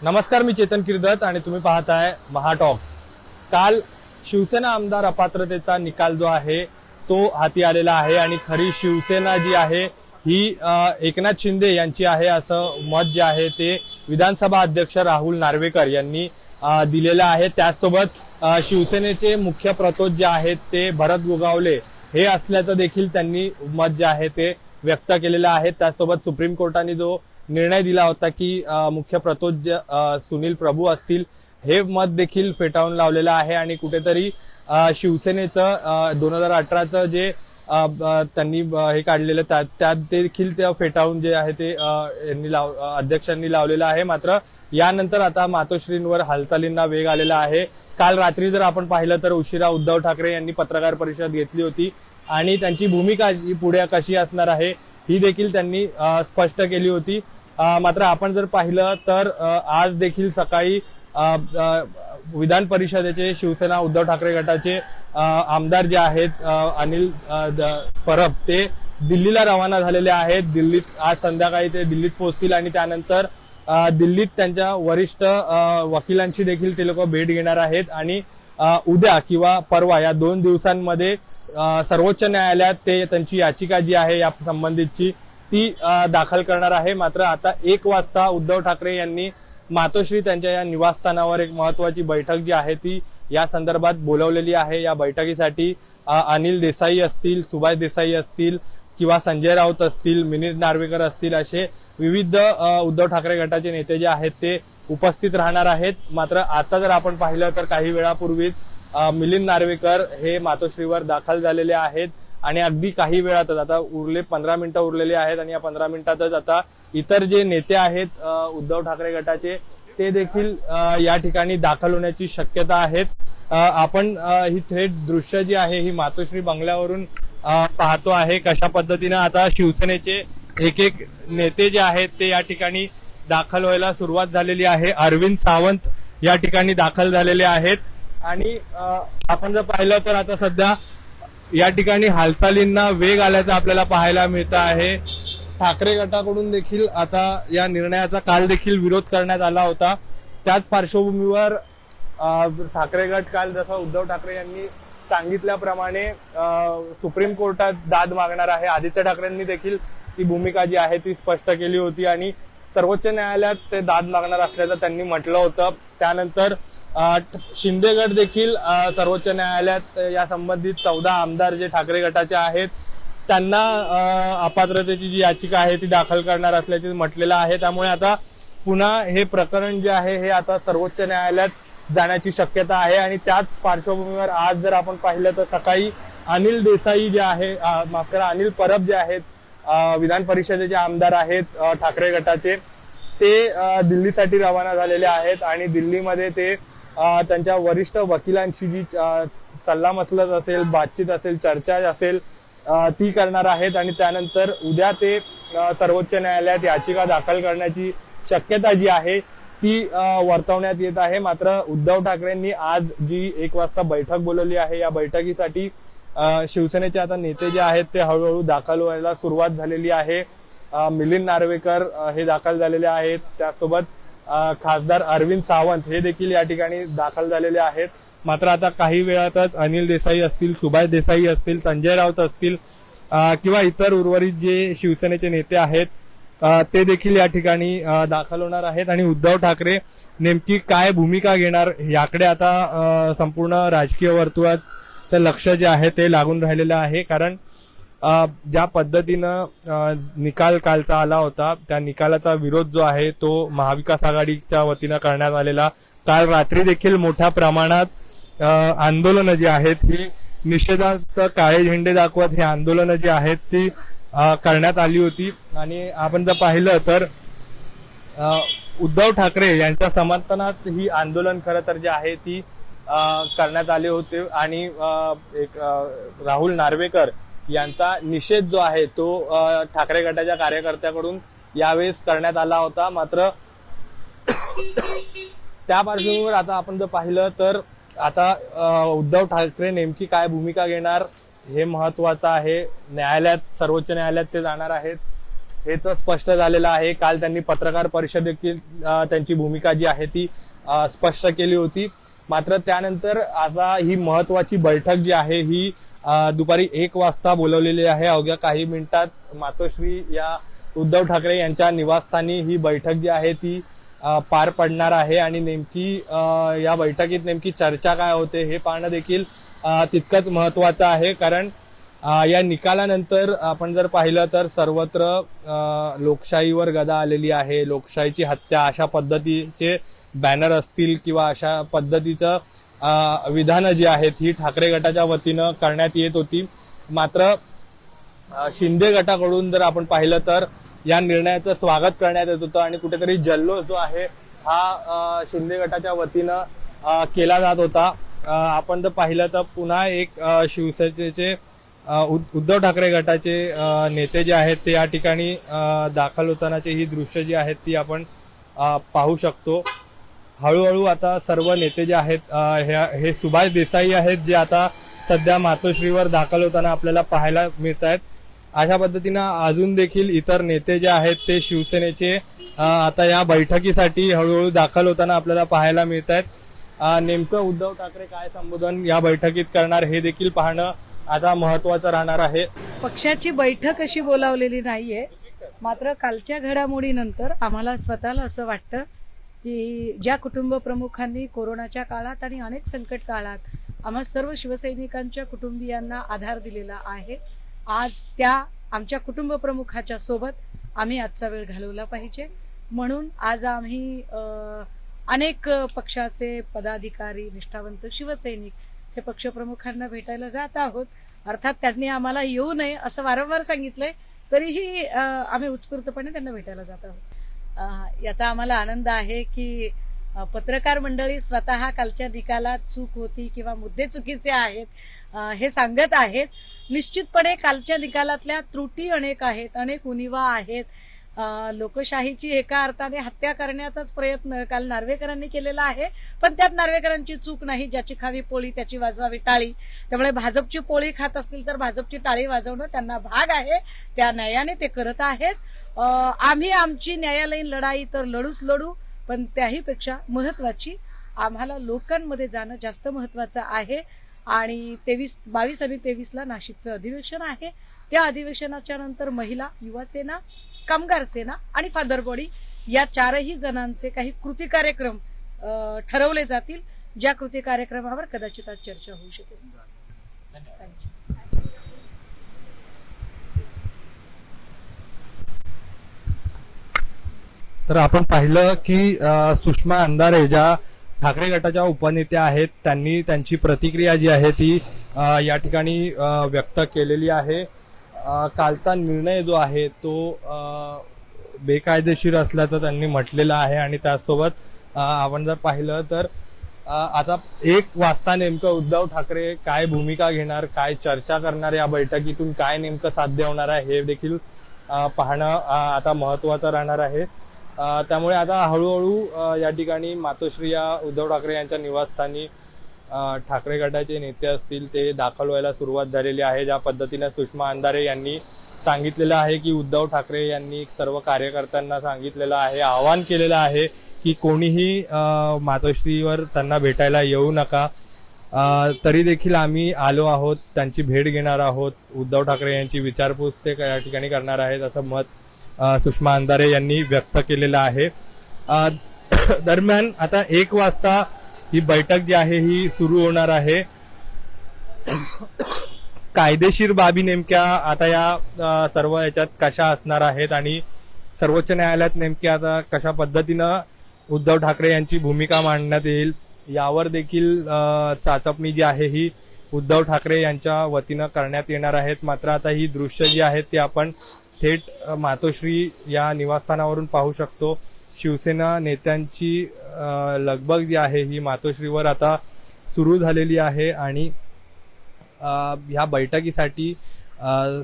नमस्कार, मी चेतन किर्दत आणि तुम्ही पाहताय महाटॉक। काल शिवसेना आमदार अपात्रतेचा निकाल जो आहे तो हाती आलेला आहे आणि खरी शिवसेना जी आहे ही एकनाथ शिंदे यांची आहे असं मत जे आहे ते विधानसभा अध्यक्ष राहुल नार्वेकर यांनी दिलेलं आहे। त्याचसोबत शिवसेनेचे मुख्य प्रतोद जे आहेत ते भरत गोगावले हे असल्याचं देखील त्यांनी मत जे आहे ते व्यक्त केलेलं आहे। त्याचसोबत सुप्रीम कोर्टाने जो निर्णय दिला होता की मुख्य प्रतोद सुनील प्रभू असतील हे मत देखील फेटाळून लावलेलं आहे आणि कुठेतरी शिवसेनेचं 2018चं जे त्यांनी हे काढलेलं त्यात देखील ते फेटाळून जे आहे ते अध्यक्षांनी लावलेलं आहे। मात्र यानंतर आता मातोश्रींवर हालचालींना वेग आलेला आहे। काल रात्री जर आपण पाहिलं तर उशिरा उद्धव ठाकरे यांनी पत्रकार परिषद घेतली होती आणि त्यांची भूमिका पुढे कशी असणार आहे ही देखील त्यांनी स्पष्ट केली होती। मात्र आपण जर पाहिलं तर आज देखील सकाळी विधान परिषदेचे शिवसेना उद्धव ठाकरे गटाचे आमदार जे आहेत अनिल परब ते दिल्लीला रवाना झालेले आहेत। दिल्लीत आज संध्याकाळी ते दिल्लीत पोहोचतील आणि त्यानंतर दिल्लीत त्यांच्या वरिष्ठ वकिलांची देखील ते लोक भेट घेणार आहेत आणि उद्या किंवा परवा या 2 दिवसांमध्ये सर्वोच्च न्यायालयात ते त्यांची याचिका जी आहे या संबंधितची ती दाखल करणार आहे। मात्र आता 1 वाजता उद्धव ठाकरे यांनी मातोश्री त्यांच्या या निवासस्थानावर एक महत्वाची बैठक जी आहे ती या संदर्भात बोलवलेली आहे। या बैठकीसाठी अनिल देसाई असतील, सुभाष देसाई असतील किंवा संजय राऊत असतील, मिलिंद नार्वेकर असतील असे विविध उद्धव ठाकरे गटाचे नेते जे आहेत ते उपस्थित राहणार आहेत। मात्र आता जर आपण पाहिलं तर काही वेळापूर्वीच मिलिंद नार्वेकर हे मातोश्रीवर दाखल झालेले आहेत आणि अगदी काही वेळातच आता 15 मिनिटं उरलेली आहेत आणि या 15 मिनिटातच आता इतर जे नेते आहेत उद्धव ठाकरे गटाचे ते देखील या ठिकाणी दाखल होण्याची शक्यता आहेत। आपण ही थेट दृश्य जी आहे ही मातोश्री बंगल्यावरून पाहतो आहे कशा पद्धतीने आता शिवसेनेचे एक नेते जे आहेत ते या ठिकाणी दाखल व्हायला सुरुवात झालेली आहे। अरविंद सावंत या ठिकाणी दाखल झालेले आहेत आणि आपण जर पाहिलं तर आता सध्या या ठिकाणी हालचालींना वेग आल्याचा आपल्याला पाहायला मिळत आहे। ठाकरे गटाकडून देखील आता या निर्णयाचा काल देखील विरोध करण्यात आला होता। त्याच पार्श्वभूमीवर ठाकरे गट काल जसं उद्धव ठाकरे यांनी सांगितल्याप्रमाणे सुप्रीम कोर्टात दाद मागणार आहे। आदित्य ठाकरेंनी देखील ती भूमिका जी आहे ती स्पष्ट केली होती आणि सर्वोच्च न्यायालयात ते दाद मागणार असल्याचं त्यांनी म्हटलं होतं। त्यानंतर शिंदे गट देखील सर्वोच्च न्यायालयात या संबंधित 14 आमदार जे ठाकरे गटाचे आहेत त्यांना अपात्रतेची जी याचिका आहे ती दाखल करणार असल्याचे म्हटलेलं आहे। त्यामुळे आता पुन्हा हे प्रकरण जे आहे हे आता सर्वोच्च न्यायालयात जाण्याची शक्यता आहे आणि त्याच पार्श्वभूमीवर आज जर आपण पाहिलं तर सकाळी अनिल देसाई जे आहे माफ करा अनिल परब जे आहेत विधान परिषदेचे आमदार आहेत ठाकरे गटाचे ते दिल्लीसाठी रवाना झालेले आहेत आणि दिल्लीमध्ये ते त्यांच्या वरिष्ठ वकिलांशी जी सल्लामसलत असेल, बातचीत असेल, चर्चा असेल ती करणार आहेत आणि त्यानंतर उद्या ते सर्वोच्च न्यायालयात याचिका दाखल करण्याची शक्यता जी आहे ती वर्तवण्यात येत आहे। मात्र उद्धव ठाकरेंनी आज जी 1 वाजता बैठक बोलवली आहे या बैठकीसाठी शिवसेनेचे आता नेते जे आहेत ते हळूहळू दाखल व्हायला सुरुवात झालेली आहे। मिलिंद नार्वेकर हे दाखल झालेले आहेत, त्यासोबत खासदार अरविंद सावंत हे देखील या ठिकाणी दाखल झालेले आहेत। मात्र आता काही वेळातच अनिल देसाई असतील, सुभाष देसाई असतील, संजय राऊत असतील किंवा इतर उर्वरित जे शिवसेनेचे नेते आहेत ते देखील या ठिकाणी दाखल होणार आहेत आणि उद्धव ठाकरे नेमकी काय भूमिका घेणार याकडे आता संपूर्ण राजकीय वर्तुळात लक्ष जे आहे ते लागून राहिलेलं आहे। कारण ज्या पद्धतीनं निकाल कालचा आला होता त्या निकालाचा विरोध जो आहे तो महाविकास आघाडीच्या वतीनं करण्यात आलेला। काल रात्री देखील मोठ्या प्रमाणात आंदोलनं जी आहेत ही निषेधार्थ काळे झेंडे दाखवत हे आंदोलनं जी आहेत ती करण्यात आली होती आणि आपण जर पाहिलं तर उद्धव ठाकरे यांच्या समर्थनात ही आंदोलन खरं तर जे आहे ती करण्यात आले होते आणि एक राहुल नार्वेकर यांचा निषेध जो आहे तो ठाकरे गटाच्या कार्यकर्त्याकडून यावेळेस करण्यात आला होता। मात्र त्या पार्श्वभूमीवर आता आपण जर पाहिलं तर आता उद्धव ठाकरे नेमकी काय भूमिका घेणार हे महत्वाचं आहे। न्यायालयात सर्वोच्च न्यायालयात ते जाणार आहेत हे तर स्पष्ट झालेलं आहे। काल त्यांनी पत्रकार परिषदेत त्यांची भूमिका जी आहे ती स्पष्ट केली होती। मात्र त्यानंतर आता ही महत्वाची बैठक जी आहे ही दुपारी 1 वाजता बोलवलेली आहे। अवघ्या काही मिनिटात मातोश्री या उद्धव ठाकरे यांच्या निवासस्थानी ही बैठक जी आहे ती पार पडणार आहे आणि नेमकी या बैठकीत नेमकी चर्चा काय होते हे पाहणं देखील तितकंच महत्वाचं आहे। कारण या निकालानंतर आपण जर पाहिलं तर सर्वत्र लोकशाहीवर गदा आलेली आहे, लोकशाहीची हत्या अशा पद्धतीचे बॅनर असतील किंवा अशा पद्धतीचं विधानं जी आहेत ही ठाकरे गटाच्या वतीनं करण्यात येत होती। मात्र शिंदे गटाकडून जर आपण पाहिलं तर या निर्णयाचं स्वागत करण्यात येत होतं आणि कुठेतरी जल्लोष जो आहे हा शिंदे गटाच्या वतीनं केला जात होता। आपण जर पाहिलं तर पुन्हा एक शिवसेनेचे उद्धव ठाकरे गटाचे नेते जे आहेत ते या ठिकाणी दाखल होतानाची ही दृश्य जी आहेत ती आपण पाहू शकतो। हळूहळू आता सर्व नेते जे आहेत हे सुभाष देसाई आहेत जे आता सध्या मातोश्रीवर दाखल होताना आपल्याला पाहायला मिळत आहेत। अशा पद्धतीनं अजून देखील इतर नेते जे आहेत ते शिवसेनेचे आता या बैठकीसाठी हळूहळू दाखल होताना आपल्याला पाहायला मिळत आहेत। नेमकं उद्धव ठाकरे काय संबोधन या बैठकीत करणार हे देखील पाहणं आता महत्वाचं राहणार आहे। पक्षाची बैठक अशी बोलावलेली नाहीये, मात्र कालच्या घडामोडीनंतर आम्हाला स्वतःला असं वाटतं की ज्या कुटुंब प्रमुखांनी कोरोनाच्या काळात आणि अनेक संकट काळात आम्हा सर्व शिवसैनिकांच्या कुटुंबियांना आधार दिलेला आहे, आज त्या आमच्या कुटुंब प्रमुखाच्या सोबत आम्ही आजचा वेळ घालवला पाहिजे। म्हणून आज आम्ही अनेक पक्षाचे पदाधिकारी, निष्ठावंत शिवसैनिक हे पक्षप्रमुखांना भेटायला जात आहोत। अर्थात त्यांनी आम्हाला येऊ नये असं वारंवार सांगितलंय, तरीही आम्ही उत्स्फूर्तपणे त्यांना भेटायला जात आहोत। याचा आम्हाला आनंद आहे की पत्रकार मंडळी स्वतः कालच्या निकालात चूक होती किंवा मुद्दे चुकीचे आहेत हे सांगत आहेत। निश्चितपणे कालच्या निकालातल्या त्रुटी अनेक आहेत, अनेक उणिवा आहेत। लोकशाहीची एका अर्थाने हत्या करण्याचाच प्रयत्न काल नार्वेकरांनी केलेला आहे, पण त्यात नार्वेकरांची चूक नाही। ज्याची खावी पोळी त्याची वाजवावी टाळी। त्यामुळे भाजपची पोळी खात असतील तर भाजपची टाळी वाजवणं त्यांना भाग आहे, त्या न्यायाने ते करत आहेत। आम्ही आमची न्यायालयीन लढाई तर लढूच लढू, पण त्याहीपेक्षा महत्वाची आम्हाला लोकांमध्ये जाणं जास्त महत्वाचं आहे। आणि 22 आणि 23ला नाशिकचं अधिवेशन आहे। त्या अधिवेशनाच्या नंतर महिला, युवा सेना, कामगार सेना आणि फादर बॉडी या 4ही जणांचे काही कृती कार्यक्रम ठरवले जातील, ज्या कृती कार्यक्रमावर कदाचित आज चर्चा होऊ शकेल। तर आपण पाहिलं की सुषमा अंधारे ज्या ठाकरे गटाच्या उपनेत्या आहेत त्यांनी त्यांची प्रतिक्रिया जी आहे ती या ठिकाणी व्यक्त केलेली आहे। कालचा निर्णय जो आहे तो बेकायदेशीर असल्याचं त्यांनी म्हटलेलं आहे आणि त्यासोबत आपण जर पाहिलं तर आता 1 वाजता नेमकं उद्धव ठाकरे काय भूमिका घेणार, काय चर्चा करणार, या बैठकीतून काय नेमकं साध्य होणार आहे हे देखील पाहणं आता महत्वाचं राहणार आहे। त्यामुळे आता हळूहळू या ठिकाणी मातोश्री या उद्धव ठाकरे यांच्या निवासस्थानी ठाकरे गटाचे नेते असतील ते दाखल व्हायला सुरुवात झालेली आहे। ज्या पद्धतीने सुषमा अंधारे यांनी सांगितलेलं आहे की उद्धव ठाकरे यांनी सर्व कार्यकर्त्यांना सांगितलेलं आहे, आवाहन केलेलं आहे की कोणीही मातोश्रीवर त्यांना भेटायला येऊ नका। तरी देखील आम्ही आलो आहोत, त्यांची भेट घेणार आहोत, उद्धव ठाकरे यांची विचारपूस ते या ठिकाणी करणार आहेत असं मत सुषमा अंधारे यांनी व्यक्त केलेलं आहे। दरम्यान आता 1 वाजता ही बैठक जी आहे ही सुरू होणार आहे। कायदेशीर बाबी नेमक्या आता या सर्व याच्यात कशा असणार आहेत आणि सर्वोच्च न्यायालयात नेमक्या आता कशा पद्धतीनं उद्धव ठाकरे यांची भूमिका मांडण्यात येईल यावर देखील चाचपणी जी आहे ही उद्धव ठाकरे यांच्या वतीनं करण्यात येणार आहेत। मात्र आता ही दृश्य जी आहेत ती आपण थेट मातोश्री या निवासस्थानावरून पाहू शकतो। शिवसेना नेत्यांची लगबग जी आहे ही मातोश्रीवर आता सुरू झालेली आहे आणि ह्या बैठकीसाठी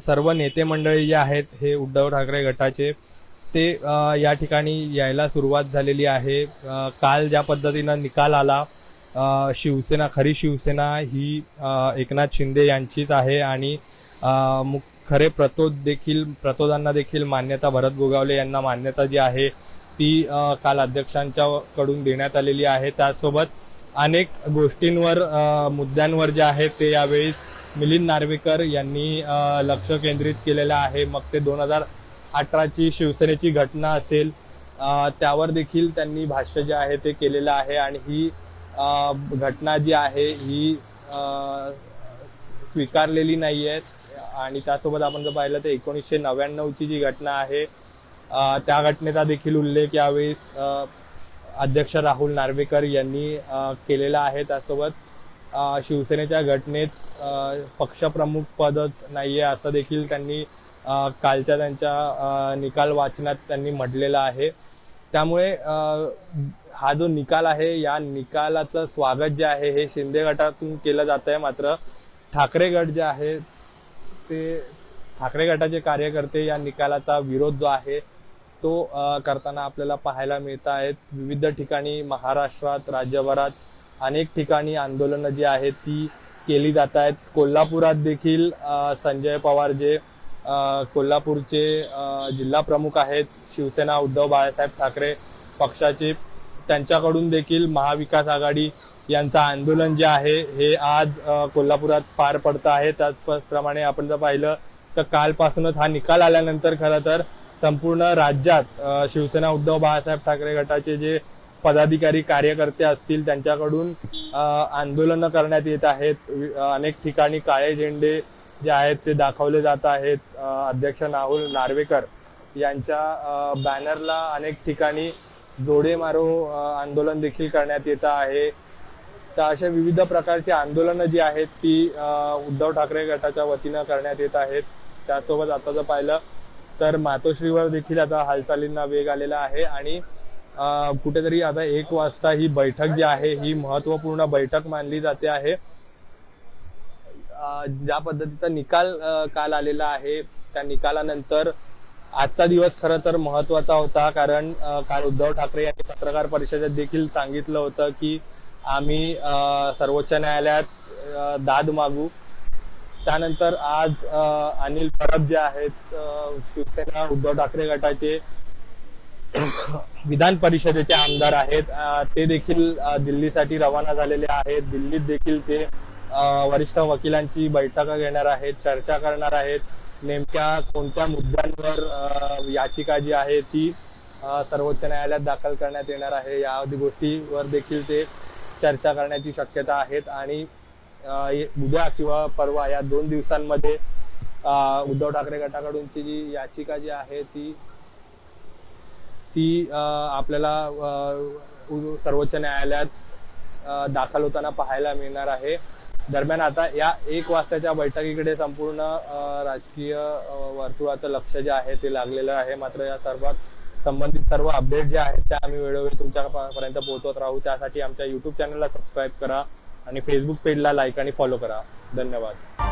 सर्व नेते मंडळी जे आहेत हे उद्धव ठाकरे गटाचे ते या ठिकाणी यायला सुरुवात झालेली आहे। काल ज्या पद्धतीनं निकाल आला, खरी शिवसेना ही एकनाथ शिंदे यांचीच आहे आणि खरे प्रतोदांना देखील मान्यता, भरत गोगावले यांना मान्यता जी आहे ती काल अध्यक्षांच्या कडून देण्यात आलेली आहे. त्यासोबत अनेक गोष्टींवर, मुद्द्यांवर जे आहे ते यावेळी मिलिंद नार्वेकर यांनी लक्ष केंद्रित केलेलं आहे. मग ते 2018ची शिवसेनेची घटना असेल, त्यावर देखील त्यांनी भाष्य जे आहे ते केलेलं आहे. आणि ही घटना जी आहे ही स्वीकारलेली नाही आहे. आणि त्यासोबत आपण जर पाहिलं तर 1999ची जी घटना आहे त्या घटनेचा देखील उल्लेख यावेळी अध्यक्ष राहुल नार्वेकर यांनी केलेला आहे. त्यासोबत शिवसेनेच्या घटनेत पक्षप्रमुख पदच नाहीये असं देखील त्यांनी कालच्या त्यांच्या निकाल वाचनात त्यांनी म्हटलेलं आहे. त्यामुळे हा जो निकाल आहे या निकालाचं स्वागत जे आहे हे शिंदे गटातून केलं जात आहे. मात्र ठाकरे गट जे आहे ते ठाकरे गटाचे कार्यकर्ते या निकालाचा विरोध जो आहे तो करताना आपल्याला पाहायला मिळत आहेत. विविध ठिकाणी महाराष्ट्रात, राज्यभरात अनेक ठिकाणी आंदोलनं जी आहेत ती केली जात आहेत. कोल्हापुरात देखील संजय पवार जे कोल्हापूरचे जिल्हा प्रमुख आहेत, शिवसेना उद्धव बाळासाहेब ठाकरे पक्षाचे, त्यांच्याकडून देखील महाविकास आघाडी यांचं आंदोलन जे आहे हे आज कोल्हापुरात पार पडतं आहे. त्याचप्रमाणे आपण जर पाहिलं तर कालपासूनच हा निकाल आल्यानंतर खरं तर संपूर्ण राज्यात शिवसेना उद्धव बाळासाहेब ठाकरे गटाचे जे पदाधिकारी, कार्यकर्ते असतील त्यांच्याकडून आंदोलनं करण्यात येत आहेत. अनेक ठिकाणी काळे झेंडे जे आहेत ते दाखवले जात आहेत. अध्यक्ष राहुल नार्वेकर यांच्या बॅनरला अनेक ठिकाणी जोडे मारो आंदोलन देखील करण्यात येत आहे. तर अशा विविध प्रकारची आंदोलनं जी आहेत ती उद्धव ठाकरे गटाच्या वतीनं करण्यात येत आहेत. त्यासोबत आता जर पाहिलं तर मातोश्रीवर देखील आता हालचालींना वेग आलेला आहे. आणि कुठेतरी आता 1 वाजता ही बैठक जी आहे ही महत्वपूर्ण बैठक मानली जाते आहे. ज्या पद्धतीचा निकाल काल आलेला आहे त्या निकालानंतर आजचा दिवस खरं तर महत्वाचा होता. कारण काल उद्धव ठाकरे यांनी पत्रकार परिषदेत देखील सांगितलं होतं की आम्ही सर्वोच्च न्यायालयात दाद मागू. त्यानंतर आज अनिल परब जे आहेत शिवसेना उद्धव ठाकरे गटाचे विधान परिषदेचे आमदार आहेत, ते देखील दिल्लीसाठी रवाना झालेले आहेत. दिल्लीत देखील ते वरिष्ठ वकिलांची बैठक घेणार आहेत, चर्चा करणार आहेत. नेमक्या कोणत्या मुद्द्यांवर याचिका जी आहे ती सर्वोच्च न्यायालयात दाखल करण्यात येणार आहे या गोष्टीवर देखील ते चर्चा करण्याची शक्यता आहेत. आणि उद्या किंवा परवा या 2 दिवसांमध्ये उद्धव ठाकरे गटाकडूनची जी याचिका जी आहे ती आपल्याला सर्वोच्च न्यायालयात दाखल होताना पाहायला मिळणार आहे. दरम्यान आता या 1 वाजताच्या बैठकीकडे संपूर्ण राजकीय वर्तुळाचं लक्ष जे आहे ते लागलेलं आहे. मात्र या सर्वात संबंधित सर्व अपडेट जे आहेत त्या आम्ही वेळोवेळी तुमच्यापर्यंत पोहोचवत राहू. त्यासाठी आमच्या YouTube चॅनलला सबस्क्राईब करा आणि फेसबुक पेजला लाईक आणि फॉलो करा. धन्यवाद.